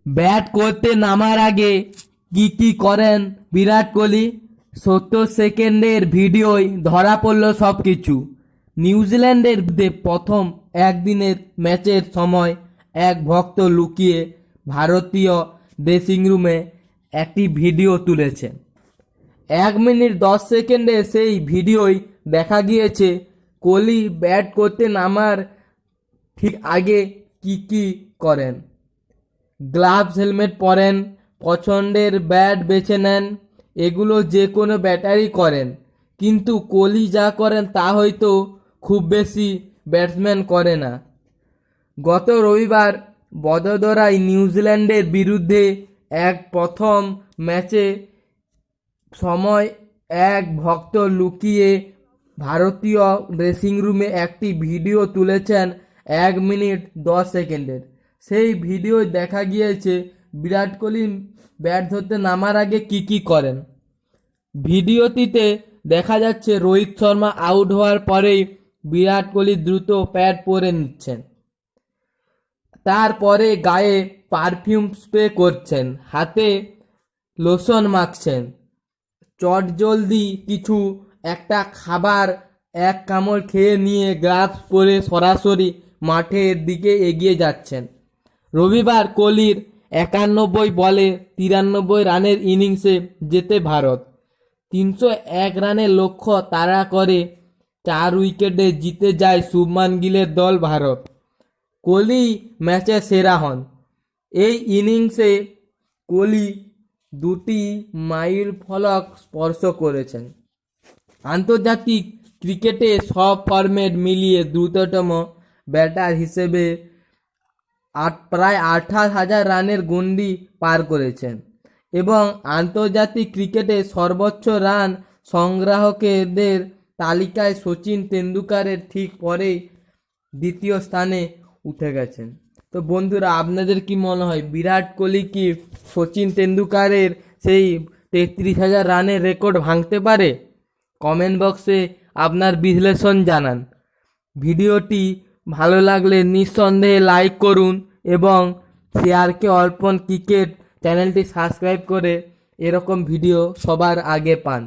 Bat করতে নামার আগে কি করেন বিরাট কোহলি? 70 সেকেন্ডের ভিডিওয় ধরা পড়ল সব কিছু। নিউজিল্যান্ডের বিরুদ্ধে প্রথম একদিনের ম্যাচের সময় এক ভক্ত লুকিয়ে ভারতীয় ড্রেসিং রুমে একটি ভিডিও তুলেছে। 1 মিনিট 10 সেকেন্ডে সেই ভিডিওয় দেখা গিয়েছে কোহলি ব্যাট করতে নামার ঠিক আগে কি করেন। গ্লাভস, হেলমেট পরেন, পছন্দের ব্যাট বেছে নেন, এগুলো যে কোনো ব্যাটারই করেন। কিন্তু কোহলি যা করেন তা হয়তো খুব বেশি ব্যাটসম্যান করে না। গত রবিবার বদোদরায় নিউজিল্যান্ডের বিরুদ্ধে প্রথম ম্যাচে সময় এক ভক্ত লুকিয়ে ভারতীয় ড্রেসিং রুমে একটি ভিডিও তুলেছেন 1 মিনিট 10 সেকেন্ডের। সেই ভিডিওয় দেখা গিয়েছে বিরাট কোহলি ব্যাট ধরতে নামার আগে কি করেন। ভিডিওটিতে দেখা যাচ্ছে রোহিত শর্মা আউট হওয়ার পরেই বিরাট কোহলি দ্রুত প্যাড পরে নিচ্ছেন, তারপরে গায়ে পারফিউম স্প্রে করছেন, হাতে লোশন মাখছেন, চটজলদি কিছু একটা খাবার এক কামড় খেয়ে নিয়ে গ্লাভস পরে সরাসরি মাঠের দিকে এগিয়ে যাচ্ছেন। রবিবার কোহলির 91 বলে 93 রানের ইনিংসে জেতে ভারত। 301 রানের লক্ষ্য তাড়া করে 4 উইকেটে জিতে যায় শুভমান গিলের দল ভারত। কোহলি ম্যাচে সেরা হন। এই ইনিংসে কোহলি 2টি মাইল ফলক স্পর্শ করেছেন। আন্তর্জাতিক ক্রিকেটে সব ফরম্যাট মিলিয়ে দ্রুততম ব্যাটার হিসেবে প্রায় 28,000 রানের গণ্ডি পার করেছেন এবং আন্তর্জাতিক ক্রিকেটে সর্বোচ্চ রান সংগ্রাহকদের তালিকায় সচিন তেন্ডুলকরের ঠিক পরেই দ্বিতীয় স্থানে উঠে গেছেন। তো বন্ধুরা, আপনাদের কি মনে হয় বিরাট কোহলি কি সচিন তেন্ডুলকরের সেই 33,000 রানের রেকর্ড ভাঙতে পারে? কমেন্ট বক্সে আপনার বিশ্লেষণ জানান। ভিডিওটি ভালো লাগলে নিঃসন্দেহে লাইক করুন এবং শেয়ারকে অর্পণ ক্রিকেট চ্যানেলটি সাবস্ক্রাইব করে এরকম ভিডিও সবার আগে পান।